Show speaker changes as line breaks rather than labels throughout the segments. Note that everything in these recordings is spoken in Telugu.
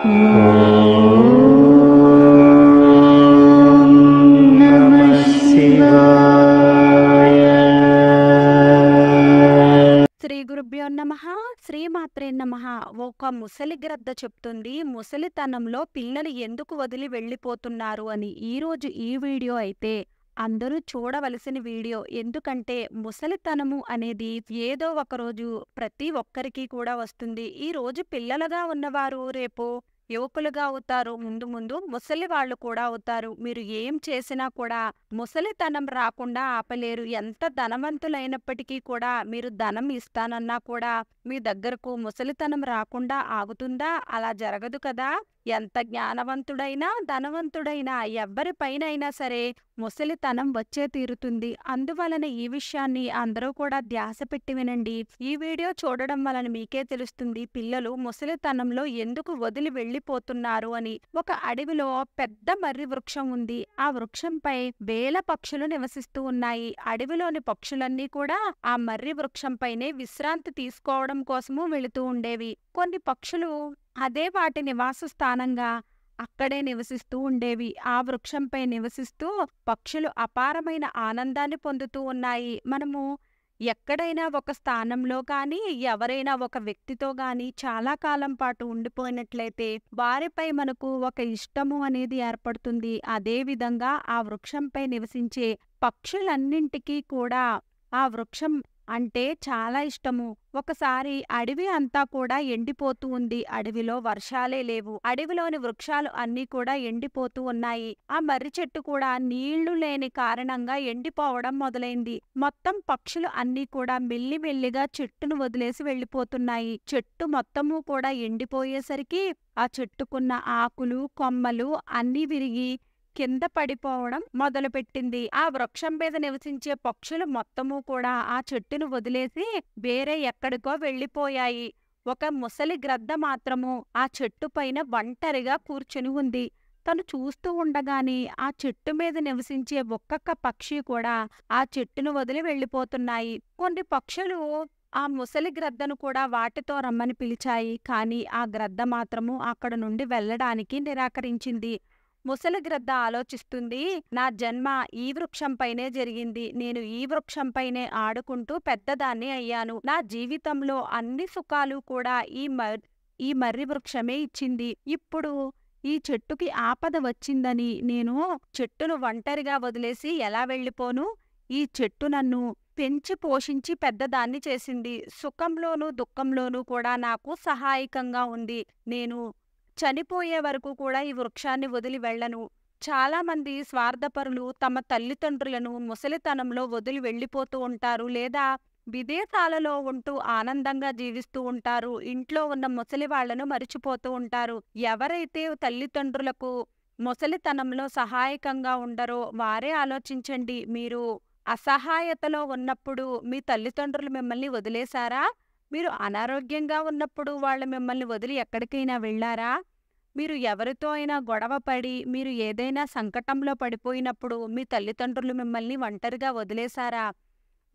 శ్రీ గురుభ్యో నమః. శ్రీమాత్రే నమః. ఒక ముసలి గ్రద్ద చెప్తుంది ముసలితనంలో పిల్లలు ఎందుకు వదిలి వెళ్ళిపోతున్నారు అని. ఈరోజు ఈ వీడియో అయితే అందరూ చూడవలసిన వీడియో. ఎందుకంటే ముసలితనము అనేది ఏదో ఒక రోజు ప్రతి ఒక్కరికి కూడా వస్తుంది. ఈ రోజు పిల్లలుగా ఉన్నవారు రేపు యువకులుగా అవుతారు. ముందు ముందు ముసలి వాళ్ళు కూడా అవుతారు. మీరు ఏం చేసినా కూడా ముసలితనం రాకుండా ఆపలేరు. ఎంత ధనవంతులైనప్పటికీ కూడా మీరు ధనం ఇస్తానన్నా కూడా మీ దగ్గరకు ముసలితనం రాకుండా ఆగుతుందా? అలా జరగదు కదా. ఎంత జ్ఞానవంతుడైనా ధనవంతుడైనా ఎవ్వరిపైనైనా సరే ముసలితనం వచ్చే తీరుతుంది. అందువలన ఈ విషయాన్ని అందరూ కూడా ధ్యాస పెట్టి వినండి. ఈ వీడియో చూడడం వలన మీకే తెలుస్తుంది పిల్లలు ముసలితనంలో ఎందుకు వదిలి వెళ్ళిపోతున్నారు అని. ఒక అడవిలో పెద్ద మర్రి వృక్షం ఉంది. ఆ వృక్షంపై వేల పక్షులు నివసిస్తూ ఉన్నాయి. అడవిలోని పక్షులన్నీ కూడా ఆ మర్రి వృక్షంపైనే విశ్రాంతి తీసుకోవడం కోసము వెళుతూ ఉండేవి. కొన్ని పక్షులు అదే వాటి నివాస స్థానంగా అక్కడే నివసిస్తూ ఉండేవి. ఆ వృక్షంపై నివసిస్తూ పక్షులు అపారమైన ఆనందాన్ని పొందుతూ ఉన్నాయి. మనము ఎక్కడైనా ఒక స్థానంలో కానీ ఎవరైనా ఒక వ్యక్తితో కానీ చాలా కాలం పాటు ఉండిపోయినట్లయితే వారిపై మనకు ఒక ఇష్టము అనేది ఏర్పడుతుంది. అదేవిధంగా ఆ వృక్షంపై నివసించే పక్షులన్నింటికీ కూడా ఆ వృక్షం అంటే చాలా ఇష్టము. ఒకసారి అడవి అంతా కూడా ఎండిపోతూ ఉంది. అడవిలో వర్షాలే లేవు. అడవిలోని వృక్షాలు అన్నీ కూడా ఎండిపోతూ ఉన్నాయి. ఆ మర్రి చెట్టు కూడా నీళ్లు లేని కారణంగా ఎండిపోవడం మొదలైంది. మొత్తం పక్షులు అన్నీ కూడా మెల్లిమెల్లిగా చెట్టును వదిలేసి వెళ్ళిపోతున్నాయి. చెట్టు మొత్తము కూడా ఎండిపోయేసరికి ఆ చెట్టుకున్న ఆకులు కొమ్మలు అన్నీ విరిగి కింద పడిపోవడం మొదలుపెట్టింది. ఆ వృక్షం మీద నివసించే పక్షులు మొత్తము కూడా ఆ చెట్టును వదిలేసి వేరే ఎక్కడికో వెళ్ళిపోయాయి. ఒక ముసలి గ్రద్ద మాత్రము ఆ చెట్టు పైన ఒంటరిగా కూర్చుని ఉంది. తను చూస్తూ ఉండగానే ఆ చెట్టు మీద నివసించే ఒక్కొక్క పక్షి కూడా ఆ చెట్టును వదిలి వెళ్ళిపోతున్నాయి. కొన్ని పక్షులు ఆ ముసలి గ్రద్దను కూడా వాటితో రమ్మని పిలిచాయి. కానీ ఆ గ్రద్ద మాత్రము అక్కడ నుండి వెళ్ళడానికి నిరాకరించింది. ముసలి గ్రద్ద ఆలోచిస్తుంది, నా జన్మ ఈ వృక్షంపైనే జరిగింది. నేను ఈ వృక్షంపైనే ఆడుకుంటూ పెద్దదాన్ని అయ్యాను. నా జీవితంలో అన్ని సుఖాలు కూడా ఈ మర్రి వృక్షమే ఇచ్చింది. ఇప్పుడు ఈ చెట్టుకి ఆపద వచ్చిందని నేను చెట్టును ఒంటరిగా వదిలేసి ఎలా వెళ్ళిపోను? ఈ చెట్టు నన్ను పెంచి పోషించి పెద్దదాన్ని చేసింది. సుఖంలోనూ దుఃఖంలోనూ కూడా నాకు సహాయకంగా ఉంది. నేను చనిపోయే వరకు కూడా ఈ వృక్షాన్ని వదిలి వెళ్ళను. చాలామంది స్వార్థపరులు తమ తల్లిదండ్రులను ముసలితనంలో వదిలి వెళ్ళిపోతూ ఉంటారు. లేదా విదేశాలలో ఉంటూ ఆనందంగా జీవిస్తూ ఉంటారు. ఇంట్లో ఉన్న ముసలి వాళ్లను మరిచిపోతూ ఉంటారు. ఎవరైతే తల్లిదండ్రులకు ముసలితనంలో సహాయకంగా ఉండరో వారే ఆలోచించండి. మీరు అసహాయతలో ఉన్నప్పుడు మీ తల్లిదండ్రులు మిమ్మల్ని వదిలేశారా? మీరు అనారోగ్యంగా ఉన్నప్పుడు వాళ్ళు మిమ్మల్ని వదిలి ఎక్కడికైనా వెళ్ళారా? మీరు ఎవరితో అయినా గొడవపడి మీరు ఏదైనా సంకటంలో పడిపోయినప్పుడు మీ తల్లిదండ్రులు మిమ్మల్ని ఒంటరిగా వదిలేశారా?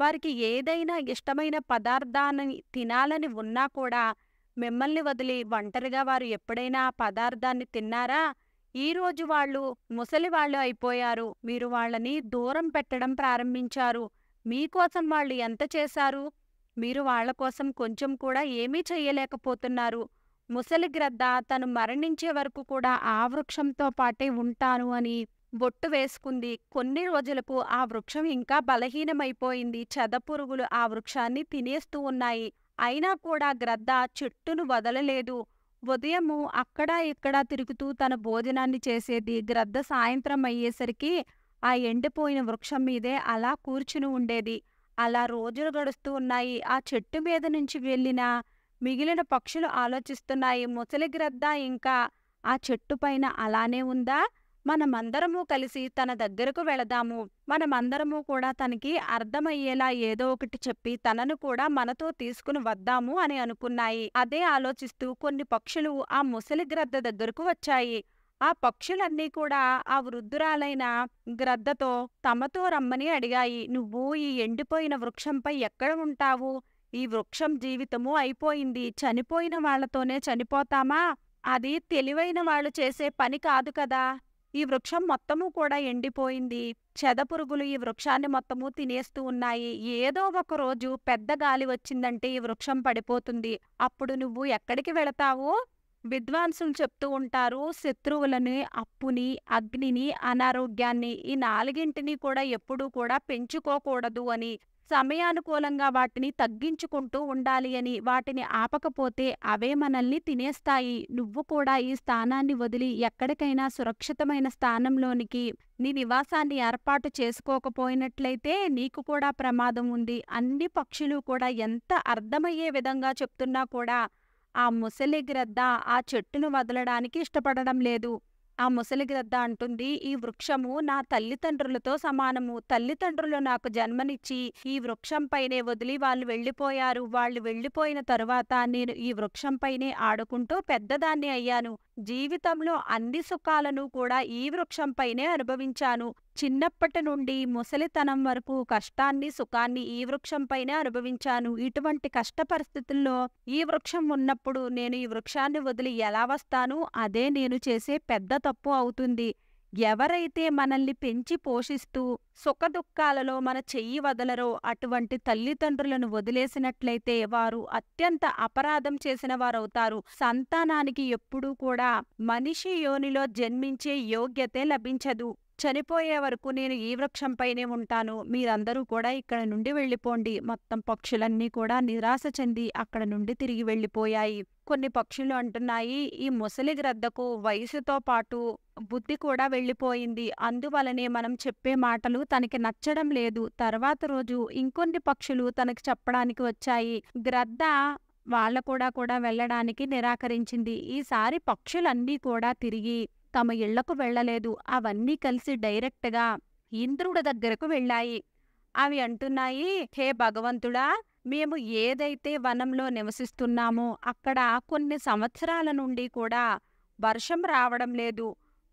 వారికి ఏదైనా ఇష్టమైన పదార్థాన్ని తినాలని ఉన్నా కూడా మిమ్మల్ని వదిలి ఒంటరిగా వారు ఎప్పుడైనా ఆ పదార్థాన్ని తిన్నారా? ఈరోజు వాళ్ళు ముసలివాళ్ళు అయిపోయారు. మీరు వాళ్ళని దూరం పెట్టడం ప్రారంభించారు. మీకోసం వాళ్ళు ఎంత చేశారు? మీరు వాళ్ల కోసం కొంచెం కూడా ఏమీ చెయ్యలేకపోతున్నారు. ముసలి గ్రద్ద తను మరణించే వరకు కూడా ఆ వృక్షంతో పాటే ఉంటాను అని బొట్టు వేసుకుంది. కొన్ని రోజులకు ఆ వృక్షం ఇంకా బలహీనమైపోయింది. చెదపురుగులు ఆ వృక్షాన్ని తినేస్తూ ఉన్నాయి. అయినా కూడా గ్రద్ద చెట్టును వదలలేదు. ఉదయము అక్కడా ఇక్కడా తిరుగుతూ తన భోజనాన్ని చేసేది. గ్రద్ద సాయంత్రం అయ్యేసరికి ఆ ఎండిపోయిన వృక్షం మీదే అలా కూర్చుని ఉండేది. అలా రోజులు గడుస్తూ ఉన్నాయి. ఆ చెట్టు మీద నుంచి వెళ్ళిన మిగిలిన పక్షులు ఆలోచిస్తున్నాయి, ముసలి గ్రద్ద ఇంకా ఆ చెట్టు పైన అలానే ఉందా? మనమందరము కలిసి తన దగ్గరకు వెళదాము. మనమందరము కూడా తనకి అర్థమయ్యేలా ఏదో ఒకటి చెప్పి తనను కూడా మనతో తీసుకుని వద్దాము అని అనుకున్నాయి. అదే ఆలోచిస్తూ కొన్ని పక్షులు ఆ ముసలి గ్రద్ద దగ్గరకు వచ్చాయి. ఆ పక్షులన్నీ కూడా ఆ వృద్ధురాలైన గ్రద్దతో తమతో రమ్మని అడిగాయి. నువ్వు ఈ ఎండిపోయిన వృక్షంపై ఎక్కడ ఉంటావు? ఈ వృక్షం జీవితము అయిపోయింది. చనిపోయిన వాళ్లతోనే చనిపోతామా? అది తెలివైన వాళ్ళు చేసే పని కాదు కదా. ఈ వృక్షం మొత్తము కూడా ఎండిపోయింది. చెదపురుగులు ఈ వృక్షాన్ని మొత్తము తినేస్తూ ఉన్నాయి. ఏదో ఒక రోజు పెద్ద గాలి వచ్చిందంటే ఈ వృక్షం పడిపోతుంది. అప్పుడు నువ్వు ఎక్కడికి వెళతావు? విద్వాంసులు చెప్తూ ఉంటారు, శత్రువులని, అప్పుని, అగ్నిని, అనారోగ్యాన్ని ఈ నాలుగింటిని కూడా ఎప్పుడూ కూడా పెంచుకోకూడదు అని. సమయానుకూలంగా వాటిని తగ్గించుకుంటూ ఉండాలి అని. వాటిని ఆపకపోతే అవే మనల్ని తినేస్తాయి. నువ్వు కూడా ఈ స్థానాన్ని వదిలి ఎక్కడికైనా సురక్షితమైన స్థానంలోనికి నీ నివాసాన్ని ఏర్పాటు చేసుకోకపోయినట్లయితే నీకు కూడా ప్రమాదం ఉంది. అన్ని పక్షులు కూడా ఎంత అర్థమయ్యే విధంగా చెప్తున్నా కూడా ఆ ముసలిగ్రద్ద ఆ చెట్టును వదలడానికి ఇష్టపడడం లేదు. ఆ ముసలిగ్రద్ద అంటుంది, ఈ వృక్షము నా తల్లిదండ్రులతో సమానము. తల్లిదండ్రులు నాకు జన్మనిచ్చి ఈ వృక్షంపైనే వదిలి వాళ్ళు వెళ్ళిపోయారు. వాళ్ళు వెళ్ళిపోయిన తరువాత నేను ఈ వృక్షంపైనే ఆడుకుంటూ పెద్దదాన్ని అయ్యాను. జీవితంలో అన్ని సుఖాలను కూడా ఈ వృక్షంపైనే అనుభవించాను. చిన్నప్పటి నుండి ముసలితనం వరకు కష్టాన్ని, సుఖాన్ని ఈ వృక్షంపైనే అనుభవించాను. ఇటువంటి కష్ట పరిస్థితుల్లో ఈ వృక్షం ఉన్నప్పుడు నేను ఈ వృక్షాన్ని వదిలి ఎలా వస్తాను? అదే నేను చేసే పెద్ద తప్పు అవుతుంది. ఎవరైతే మనల్ని పెంచి పోషిస్తూ సుఖదుఖాలలో మన చెయ్యి వదలరో అటువంటి తల్లిదండ్రులను వదిలేసినట్లయితే వారు అత్యంత అపరాధం చేసిన వారవుతారు. సంతానానికి ఎప్పుడూ కూడా మనిషి యోనిలో జన్మించే యోగ్యతే లభించదు. చనిపోయే వరకు నేను ఈ వృక్షంపైనే ఉంటాను. మీరందరూ కూడా ఇక్కడ నుండి వెళ్ళిపోండి. మొత్తం పక్షులన్నీ కూడా నిరాశ చెంది అక్కడ నుండి తిరిగి వెళ్ళిపోయాయి. కొన్ని పక్షులు అంటున్నాయి, ఈ ముసలిగ్రద్దకు వయసుతో పాటు బుద్ధి కూడా వెళ్ళిపోయింది. అందువలనే మనం చెప్పే మాటలు తనకి నచ్చడం లేదు. తర్వాత రోజు ఇంకొన్ని పక్షులు తనకి చెప్పడానికి వచ్చాయి. గ్రద్ద వాళ్ళ కూడా వెళ్ళడానికి నిరాకరించింది. ఈసారి పక్షులన్నీ కూడా తిరిగి తమ ఇళ్లకు వెళ్ళలేదు. అవన్నీ కలిసి డైరెక్ట్గా ఇంద్రుడి దగ్గరకు వెళ్ళాయి. అవి అంటున్నాయి, హే భగవంతుడా, మేము ఏదైతే వనంలో నివసిస్తున్నామో అక్కడ కొన్ని సంవత్సరాల నుండి కూడా వర్షం రావడం లేదు.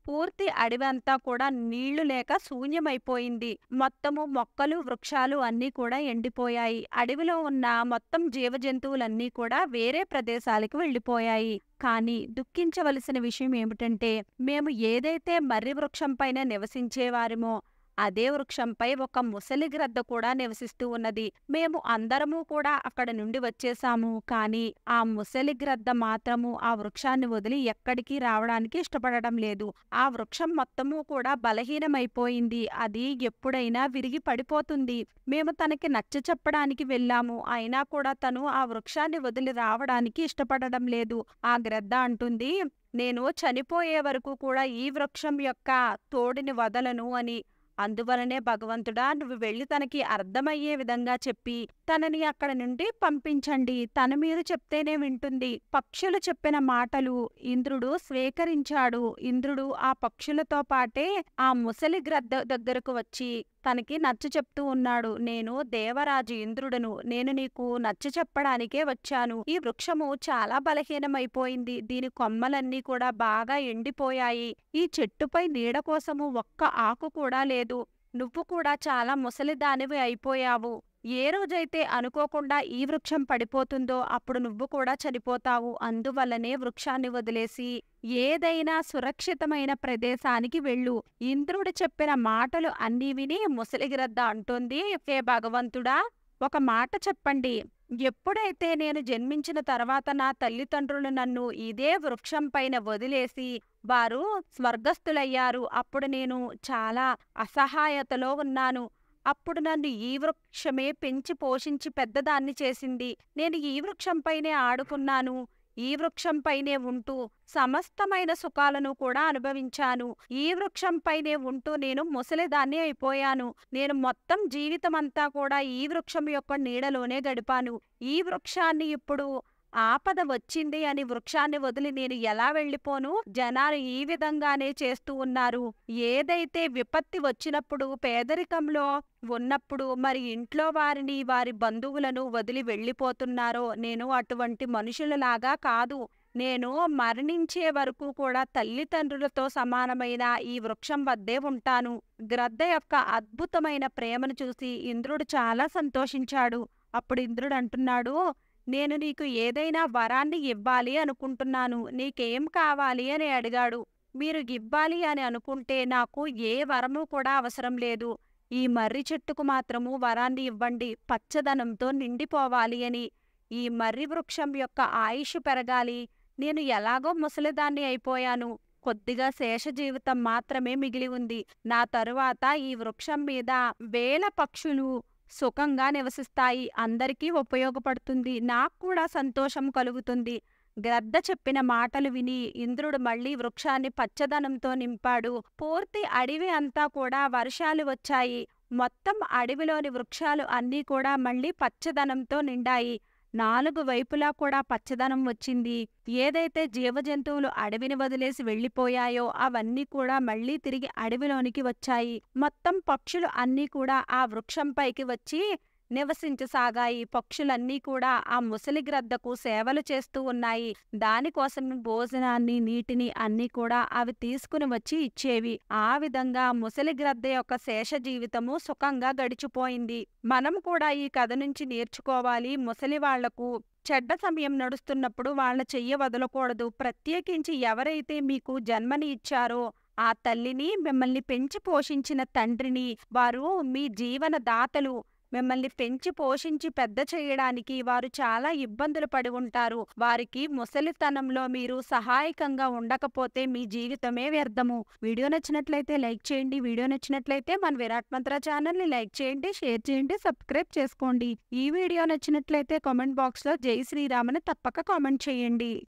పూర్తి అడవంతా కూడా నీళ్లు లేక శూన్యమైపోయింది. మొత్తము మొక్కలు, వృక్షాలు అన్నీ కూడా ఎండిపోయాయి. అడవిలో ఉన్న మొత్తం జీవజంతువులన్నీ కూడా వేరే ప్రదేశాలకు వెళ్ళిపోయాయి. కానీ దుఃఖించవలసిన విషయం ఏమిటంటే, మేము ఏదైతే మర్రి వృక్షంపైన నివసించేవారిమో అదే వృక్షంపై ఒక ముసలిగ్రద్ద కూడా నివసిస్తూ ఉన్నది. మేము అందరము కూడా అక్కడ నుండి వచ్చేసాము. కానీ ఆ ముసలిగ్రద్ద మాత్రము ఆ వృక్షాన్ని వదిలి ఎక్కడికి రావడానికి ఇష్టపడడం లేదు. ఆ వృక్షం మొత్తము కూడా బలహీనమైపోయింది. అది ఎప్పుడైనా విరిగి పడిపోతుంది. మేము తనకి నచ్చ చెప్పడానికి వెళ్ళాము. అయినా కూడా తను ఆ వృక్షాన్ని వదిలి రావడానికి ఇష్టపడడం లేదు. ఆ గ్రద్ద అంటుంది, నేను చనిపోయే వరకు కూడా ఈ వృక్షం యొక్క తోడిని వదలను అని. అందువలనే భగవంతుడా, నువ్వు వెళ్ళి తనకి అర్థమయ్యే విధంగా చెప్పి తనని అక్కడ నుండి పంపించండి. తను మీరు చెప్తేనే వింటుంది. పక్షులు చెప్పిన మాటలు ఇంద్రుడు స్వీకరించాడు. ఇంద్రుడు ఆ పక్షులతో పాటే ఆ ముసలి గ్రద్ద దగ్గరకు వచ్చి తనకి నచ్చ చెప్తూ ఉన్నాడు. నేను దేవరాజు ఇంద్రుడను. నేను నీకు నచ్చ చెప్పడానికే వచ్చాను. ఈ వృక్షము చాలా బలహీనమైపోయింది. దీని కొమ్మలన్నీ కూడా బాగా ఎండిపోయాయి. ఈ చెట్టుపై నీడ కోసము ఒక్క ఆకు కూడా లేదు. నువ్వు కూడా చాలా ముసలిదానివి అయిపోయావు. ఏ రోజైతే అనుకోకుండా ఈ వృక్షం పడిపోతుందో అప్పుడు నువ్వు కూడా చనిపోతావు. అందువల్లనే వృక్షాన్ని వదిలేసి ఏదైనా సురక్షితమైన ప్రదేశానికి వెళ్ళు. ఇంద్రుడు చెప్పిన మాటలు అన్నీ విని ముసలిగ్రద్ద అంటుంది, హే భగవంతుడా, ఒక మాట చెప్పండి. ఎప్పుడైతే నేను జన్మించిన తర్వాత నా తల్లిదండ్రులు నన్ను ఇదే వృక్షం పైన వదిలేసి వారు స్వర్గస్థులయ్యారు. అప్పుడు నేను చాలా అసహాయతలో ఉన్నాను. అప్పుడు నన్ను ఈ వృక్షమే పెంచి పోషించి పెద్దదాన్ని చేసింది. నేను ఈ వృక్షంపైనే ఆడుకున్నాను. ఈ వృక్షంపైనే ఉంటూ సమస్తమైన సుఖాలను కూడా అనుభవించాను. ఈ వృక్షంపైనే ఉంటూ నేను ముసలిదాన్ని అయిపోయాను. నేను మొత్తం జీవితమంతా కూడా ఈ వృక్షం యొక్క నీడలోనే గడిపాను. ఈ వృక్షాన్ని ఇప్పుడు ఆపద వచ్చింది అని వృక్షాన్ని వదిలి నేను ఎలా వెళ్ళిపోను? జనాలు ఈ విధంగానే చేస్తూ ఉన్నారు. ఏదైతే విపత్తి వచ్చినప్పుడు, పేదరికంలో ఉన్నప్పుడు మరి ఇంట్లో వారిని, వారి బంధువులను వదిలి వెళ్ళిపోతున్నారో, నేను అటువంటి మనుషులలాగా కాదు. నేను మరణించే వరకు కూడా తల్లిదండ్రులతో సమానమైన ఈ వృక్షం వద్దే ఉంటాను. గ్రద్ద యొక్క అద్భుతమైన ప్రేమను చూసి ఇంద్రుడు చాలా సంతోషించాడు. అప్పుడు ఇంద్రుడు అంటున్నాడు, నేను నీకు ఏదైనా వరాన్ని ఇవ్వాలి అనుకుంటున్నాను. నీకేం కావాలి అని అడిగాడు. మీరు ఇవ్వాలి అని అనుకుంటే నాకు ఏ వరము కూడా అవసరం లేదు. ఈ మర్రి చెట్టుకు మాత్రము వరాన్ని ఇవ్వండి. పచ్చదనంతో నిండిపోవాలి అని. ఈ మర్రి వృక్షం యొక్క ఆయుష్ పెరగాలి. నేను ఎలాగో ముసలిదాన్ని అయిపోయాను. కొద్దిగా శేష జీవితం మాత్రమే మిగిలి ఉంది. నా తరువాత ఈ వృక్షం మీద వేల పక్షులు సుఖంగా నివసిస్తాయి. అందరికీ ఉపయోగపడుతుంది. నాకు కూడా సంతోషం కలుగుతుంది. గ్రద్ద చెప్పిన మాటలు విని ఇంద్రుడు మళ్ళీ వృక్షాన్ని పచ్చదనంతో నింపాడు. పూర్తి అడవి అంతా కూడా వర్షాలు వచ్చాయి. మొత్తం అడవిలోని వృక్షాలు అన్నీ కూడా మళ్ళీ పచ్చదనంతో నిండాయి. 4 వైపులా కూడా పచ్చదనం వచ్చింది. ఏదైతే జీవజంతువులు అడవిని వదిలేసి వెళ్ళిపోయాయో అవన్నీ కూడా మళ్ళీ తిరిగి అడవిలోనికి వచ్చాయి. మొత్తం పక్షులు అన్నీ కూడా ఆ వృక్షంపైకి వచ్చి నివసించసాగాయి. పక్షులన్నీ కూడా ఆ ముసలి గ్రద్దకు సేవలు చేస్తూ ఉన్నాయి. దానికోసం భోజనాన్ని, నీటిని అన్నీ కూడా అవి తీసుకుని వచ్చి ఇచ్చేవి. ఆ విధంగా ముసలి గ్రద్ద యొక్క శేష జీవితము సుఖంగా గడిచిపోయింది. మనం కూడా ఈ కథ నుంచి నేర్చుకోవాలి. ముసలి వాళ్లకు చెడ్డ సమయం నడుస్తున్నప్పుడు వాళ్ళ చెయ్య వదలకూడదు. ప్రత్యేకించి ఎవరైతే మీకు జన్మని ఇచ్చారో ఆ తల్లిని, మిమ్మల్ని పెంచి పోషించిన తండ్రిని, వారు మీ జీవన దాతలు. మిమ్మల్ని పెంచి పోషించి పెద్ద చేయడానికి వారు చాలా ఇబ్బందులు పడి ఉంటారు. వారికి ముసలితనంలో మీరు సహాయకంగా ఉండకపోతే మీ జీవితమే వ్యర్థము. వీడియో నచ్చినట్లయితే లైక్ చేయండి. వీడియో నచ్చినట్లయితే మన విరాట్ మంత్ర ఛానల్ని లైక్ చేయండి, షేర్ చేయండి, సబ్స్క్రైబ్ చేసుకోండి. ఈ వీడియో నచ్చినట్లయితే కామెంట్ బాక్స్లో జై శ్రీరామ్ అని తప్పక కామెంట్ చేయండి.